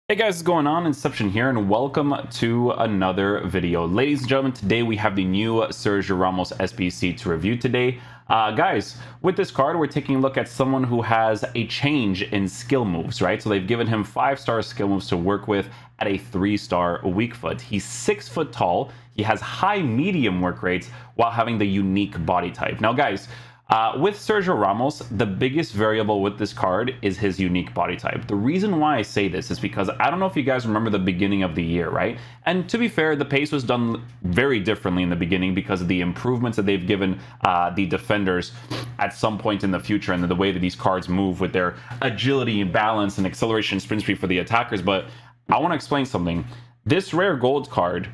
Hey guys, what's going on? Inception here, and welcome to another video. Ladies and gentlemen, today we have the new Sergio Ramos SBC to review today. Guys, with this card, we're taking a look at someone who has a change in skill moves, right? So they've given him 5-star skill moves to work with at a 3-star weak foot. He's 6 foot tall. He has high medium work rates while having the unique body type. Now, guys, with Sergio Ramos, the biggest variable with this card is his unique body type. The reason why I say this is because I don't know if you guys remember the beginning of the year, right? And to be fair, the pace was done very differently in the beginning because of the improvements that they've given the defenders at some point in the future and the way that these cards move with their agility and balance and acceleration sprint speed for the attackers. But I want to explain something. This rare gold card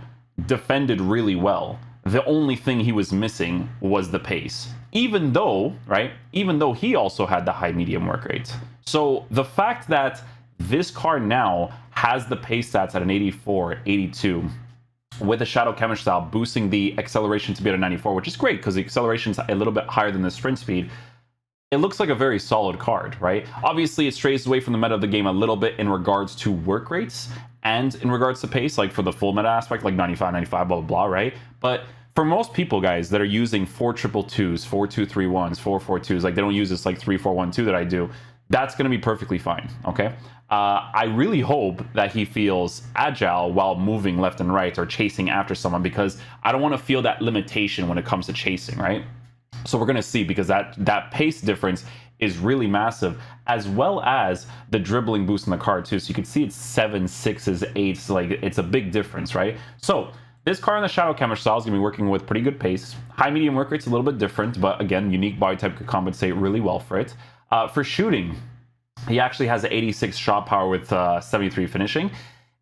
defended really well. The only thing he was missing was the pace. Even though he also had the high medium work rate. So the fact that this card now has the pace stats at an 84, 82, with a Shadow Chemist style boosting the acceleration to be at a 94, which is great because the acceleration is a little bit higher than the sprint speed. It looks like a very solid card, right? Obviously, it strays away from the meta of the game a little bit in regards to work rates and in regards to pace, like for the full meta aspect, like 95, 95, blah, blah, blah, right? But for most people, guys, that are using 4-2-2s, 4-2-3-1s, 4-4-2s, like they don't use this like 3-4-1-2 that I do, that's going to be perfectly fine, okay? I really hope that he feels agile while moving left and right or chasing after someone, because I don't want to feel that limitation when it comes to chasing, right? So we're going to see, because that pace difference is really massive, as well as the dribbling boost in the card too. So you can see it's 7, 6s, 8s, like it's a big difference, right? So this card in the Shadow Chemist style is going to be working with pretty good pace. High medium work rate's a little bit different, but again, unique body type could compensate really well for it. For shooting, he actually has 86 shot power with 73 finishing.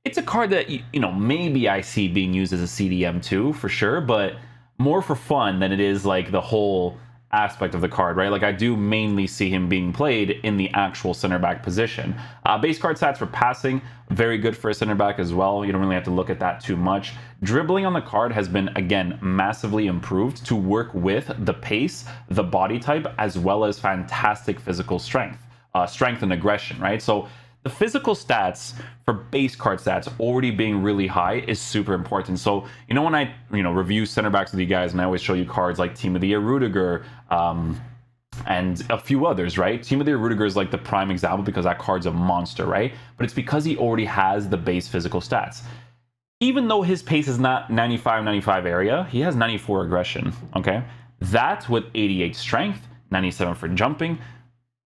It's a card that, you know, maybe I see being used as a CDM too, for sure, but more for fun than it is like the whole aspect of the card, right? Like I do mainly see him being played in the actual center back position. Base card stats for passing, very good for a center back as well. You don't really have to look at that too much. Dribbling on the card has been, again, massively improved to work with the pace, the body type, as well as fantastic physical strength, strength and aggression, right? So the physical stats for base card stats already being really high is super important. So, you know, when I, review center backs with you guys, and I always show you cards like Team of the Year Rudiger, and a few others, right? Team of the Year Rudiger is like the prime example because that card's a monster, right? But it's because he already has the base physical stats. Even though his pace is not 95 area, he has 94 aggression, okay? That with 88 strength, 97 for jumping,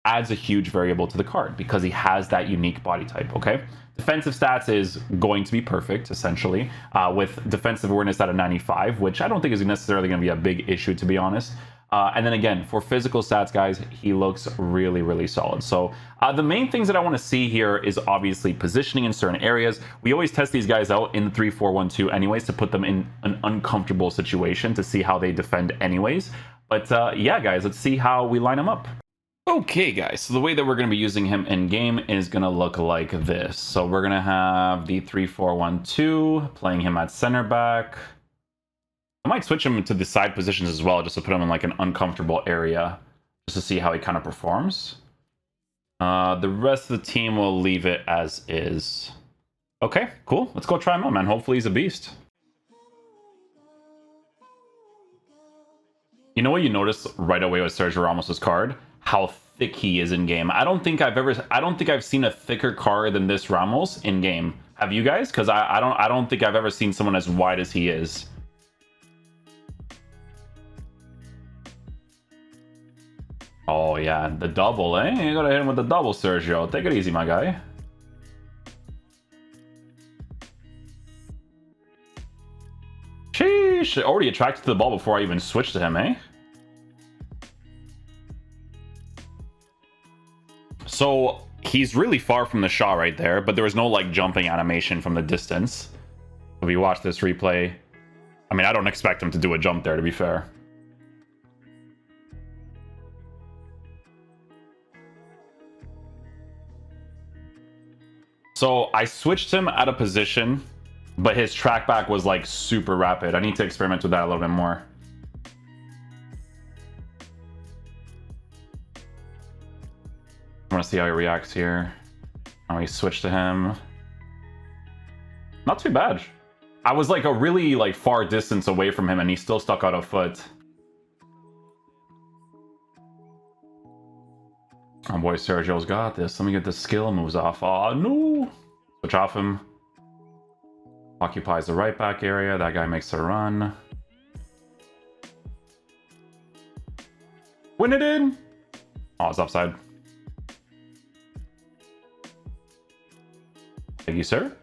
adds a huge variable to the card because he has that unique body type, okay? Defensive stats is going to be perfect, essentially, with defensive awareness at a 95, which I don't think is necessarily going to be a big issue, to be honest. And then again, for physical stats, guys, he looks really, really solid. So the main things that I want to see here is obviously positioning in certain areas. We always test these guys out in the 3-4-1-2 anyways to put them in an uncomfortable situation to see how they defend anyways. But yeah, guys, let's see how we line them up. Okay, guys, so the way that we're going to be using him in game is going to look like this. So we're going to have the 3-4-1-2, playing him at center back. I might switch him to the side positions as well, just to put him in like an uncomfortable area, just to see how he kind of performs. The rest of the team will leave it as is. Okay, cool. Let's go try him out, man. Hopefully he's a beast. You know what you notice right away with Sergio Ramos's card? How thick he is in game. I don't think I've seen a thicker card than this Ramos in game. Have you guys? Because I don't think I've ever seen someone as wide as he is. Oh yeah, the double, eh? You gotta hit him with the double, Sergio. Take it easy, my guy. Sheesh, already attracted to the ball before I even switched to him, eh? So he's really far from the shot right there, but there was no like jumping animation from the distance. If you watch this replay, I mean, I don't expect him to do a jump there, to be fair. So I switched him out of position, but his track back was like super rapid. I need to experiment with that a little bit more. I want to see how he reacts here. Now we switch to him. Not too bad. I was like a really like far distance away from him and he still stuck out a foot. Oh boy, Sergio's got this. Let me get the skill moves off. Oh no! Switch off him. Occupies the right back area. That guy makes a run. Win it in! Oh, it's upside. Thank you, sir.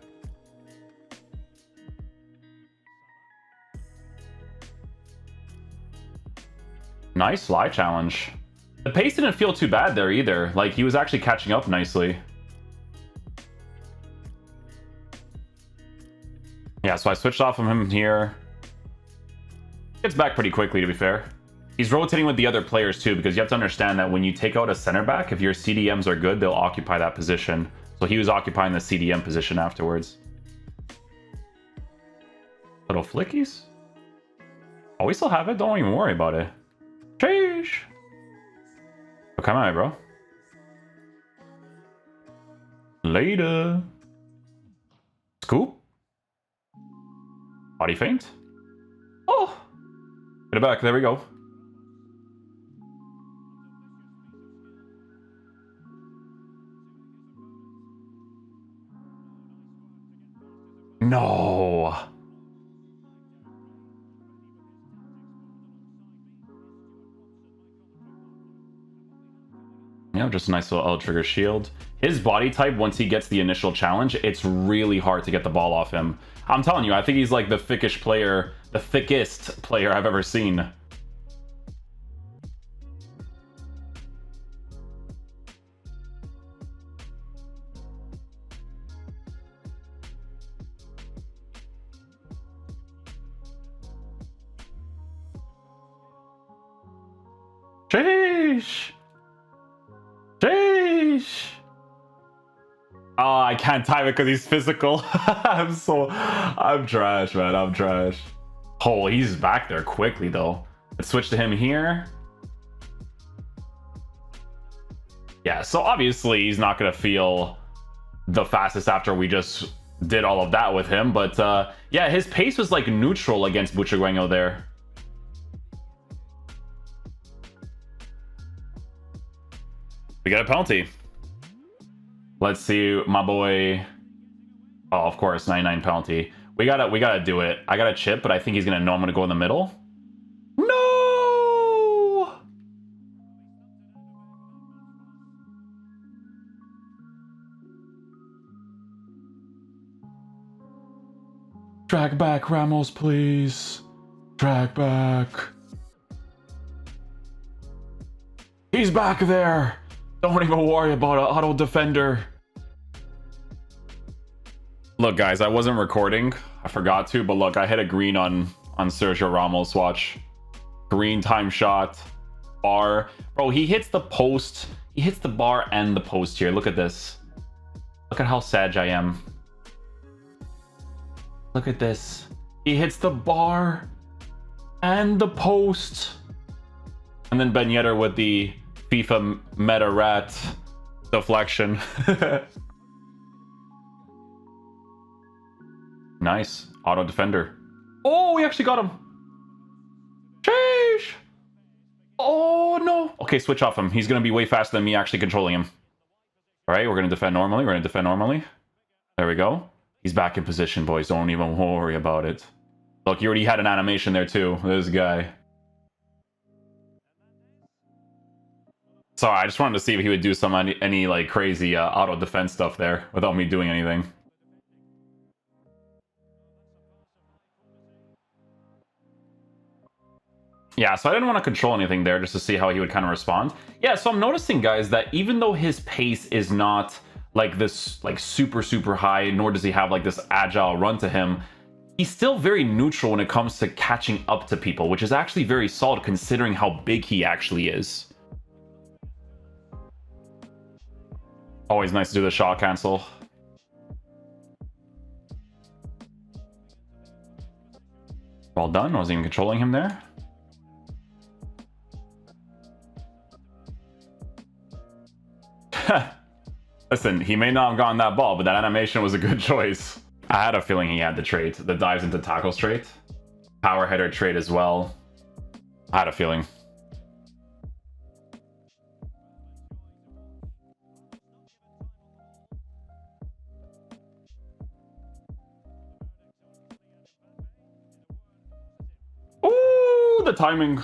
Nice fly challenge. The pace didn't feel too bad there either. Like, he was actually catching up nicely. Yeah, so I switched off from him here. Gets back pretty quickly, to be fair. He's rotating with the other players too, because you have to understand that when you take out a center back, if your CDMs are good, they'll occupy that position. So he was occupying the CDM position afterwards. Little flickies. Oh, we still have it. Don't even worry about it. Sheesh. Oh, come on, bro. Later. Scoop. Body feint. Oh. Get it back. There we go. No. Yeah, just a nice little L trigger shield. His body type, once he gets the initial challenge, it's really hard to get the ball off him. I'm telling you, I think he's like the thickest player I've ever seen. Sheesh. Sheesh. Oh, I can't time it because he's physical. I'm trash, man. I'm trash. Oh, he's back there quickly, though. Let's switch to him here. Yeah, so obviously he's not going to feel the fastest after we just did all of that with him. But yeah, his pace was like neutral against Buchagueño there. We got a penalty. Let's see, my boy. Oh, of course, 99 penalty. We gotta do it. I got a chip, but I think he's gonna know I'm gonna go in the middle. No! Drag back, Ramos, please. Drag back. He's back there. Don't even worry about an auto defender. Look, guys, I wasn't recording. I forgot to, but look, I hit a green on Sergio Ramos. Watch. Green time shot. Bar. Bro, he hits the post. He hits the bar and the post here. Look at this. Look at how sad I am. Look at this. He hits the bar and the post. And then Ben Yedder with the FIFA meta rat deflection. Nice. Auto defender. Oh, we actually got him. Sheesh. Oh, no. Okay, switch off him. He's going to be way faster than me actually controlling him. All right, we're going to defend normally. We're going to defend normally. There we go. He's back in position, boys. Don't even worry about it. Look, you already had an animation there, too. This guy. Sorry, I just wanted to see if he would do any like crazy auto defense stuff there without me doing anything. Yeah, so I didn't want to control anything there just to see how he would kind of respond. Yeah, so I'm noticing, guys, that even though his pace is not like this like super high, nor does he have like this agile run to him, he's still very neutral when it comes to catching up to people, which is actually very solid considering how big he actually is. Always nice to do the shot cancel. Well done. I wasn't even controlling him there. Listen, he may not have gotten that ball, but that animation was a good choice. I had a feeling he had the trait, the dives into tackles trait, power header trait as well. I had a feeling. Ooh, the timing.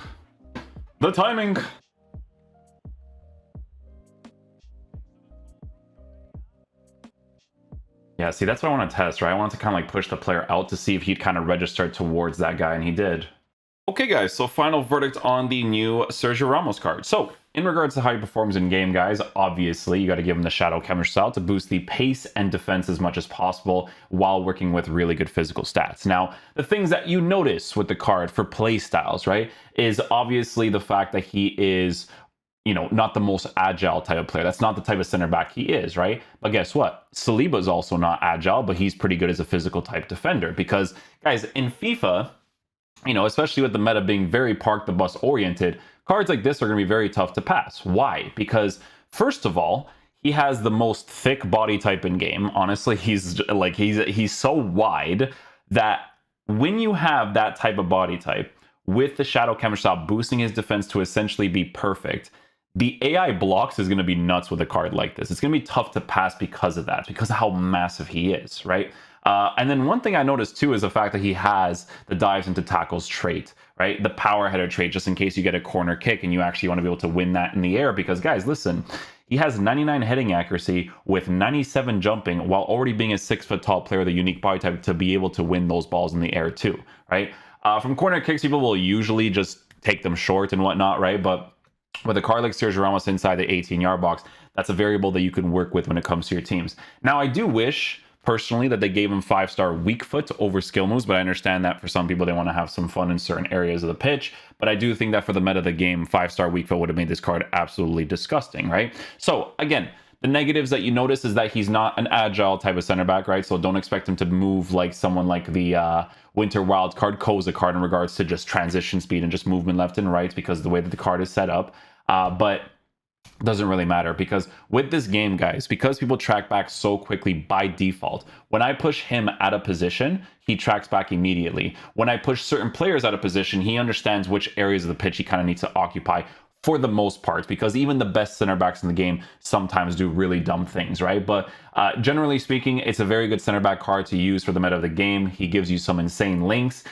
The timing. Yeah, see, that's what I want to test, right? I want to kind of like push the player out to see if he'd kind of register towards that guy, and he did. Okay, guys, so final verdict on the new Sergio Ramos card. So, in regards to how he performs in game, guys, obviously you got to give him the shadow camera style to boost the pace and defense as much as possible while working with really good physical stats. Now, the things that you notice with the card for play styles, right, is obviously the fact that he is, you know, not the most agile type of player. That's not the type of center back he is, right? But guess what? Saliba is also not agile, but he's pretty good as a physical type defender because, guys, in FIFA, you know, especially with the meta being very park the bus oriented, cards like this are going to be very tough to pass. Why? Because first of all, he has the most thick body type in game. Honestly, he's so wide that when you have that type of body type with the shadow camera style boosting his defense to essentially be perfect, the AI blocks is going to be nuts with a card like this. It's going to be tough to pass because of that, because of how massive he is, right? And then one thing I noticed too is the fact that he has the dives into tackles trait, right? The power header trait, just in case you get a corner kick and you actually want to be able to win that in the air. Because guys, listen, he has 99 heading accuracy with 97 jumping while already being a 6-foot tall player with a unique body type to be able to win those balls in the air too, right? From corner kicks, people will usually just take them short and whatnot, right? But with a card like Sergio Ramos inside the 18-yard box, that's a variable that you can work with when it comes to your teams. Now, I do wish personally that they gave him 5-star weak foot over skill moves, but I understand that for some people they want to have some fun in certain areas of the pitch. But I do think that for the meta of the game, 5-star weak foot would have made this card absolutely disgusting, right? So again, the negatives that you notice is that he's not an agile type of center back, right? So don't expect him to move like someone like the Winter Wildcard Koza card in regards to just transition speed and just movement left and right, because the way that the card is set up. But doesn't really matter, because with this game, guys, because people track back so quickly by default, when I push him out of position, he tracks back immediately. When I push certain players out of position, he understands which areas of the pitch he kind of needs to occupy for the most part, because even the best center backs in the game sometimes do really dumb things, right? But generally speaking, it's a very good center back card to use for the meta of the game. He gives you some insane links.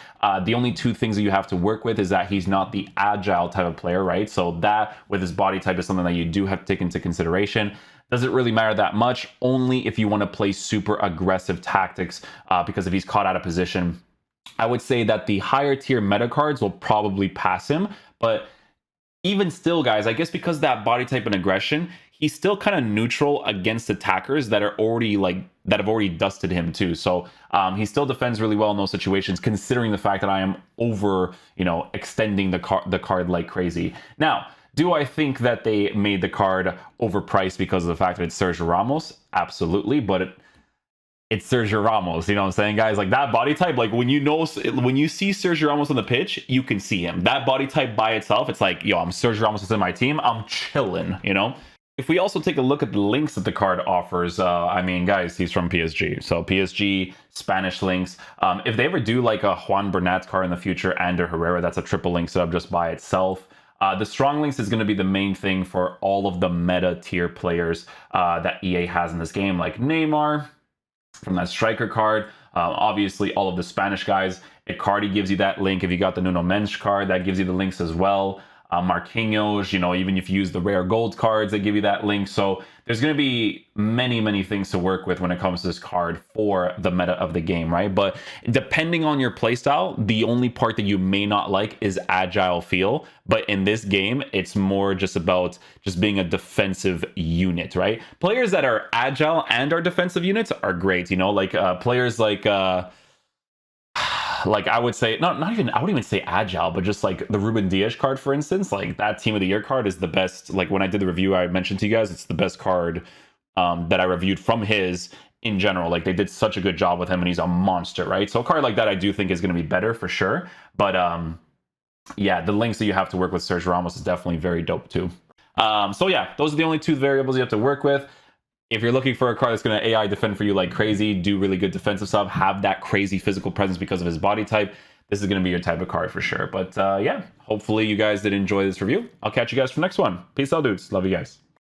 The only two things that you have to work with is that he's not the agile type of player, right? So that with his body type is something that you do have to take into consideration. Doesn't really matter that much, only if you want to play super aggressive tactics, because if he's caught out of position, I would say that the higher tier meta cards will probably pass him. But even still, guys, I guess because that body type and aggression, he's still kind of neutral against attackers that are already that have already dusted him too. So he still defends really well in those situations, considering the fact that I am over, extending the card like crazy. Now, do I think that they made the card overpriced because of the fact that it's Sergio Ramos? Absolutely, but it's Sergio Ramos, you know what I'm saying, guys? Like that body type, like when you see Sergio Ramos on the pitch, you can see him. That body type by itself, it's like, yo, I'm Sergio Ramos, it's in my team, I'm chilling, If we also take a look at the links that the card offers, I mean, guys, he's from PSG. So PSG, Spanish links. If they ever do like a Juan Bernat card in the future and a Herrera, that's a triple link setup just by itself. The strong links is going to be the main thing for all of the meta tier players that EA has in this game, like Neymar, from that striker card. Obviously, all of the Spanish guys. Icardi gives you that link. If you got the Nuno Mensch card, that gives you the links as well. Marquinhos, even if you use the rare gold cards, they give you that link. So there's going to be many things to work with when it comes to this card for the meta of the game, right? But depending on your playstyle, the only part that you may not like is agile feel. But in this game, it's more just about just being a defensive unit, right? Players that are agile and are defensive units are great, players like I would say, I wouldn't even say agile, but just like the Ruben Dias card, for instance, like that Team of the Year card is the best. Like when I did the review, I mentioned to you guys, it's the best card that I reviewed from his in general. Like they did such a good job with him and he's a monster, right? So a card like that, I do think is going to be better for sure. But yeah, the links that you have to work with Sergio Ramos is definitely very dope too. So yeah, those are the only two variables you have to work with. If you're looking for a card that's going to AI defend for you like crazy, do really good defensive stuff, have that crazy physical presence because of his body type, this is going to be your type of card for sure. But yeah, hopefully you guys did enjoy this review. I'll catch you guys for the next one. Peace out, dudes. Love you guys.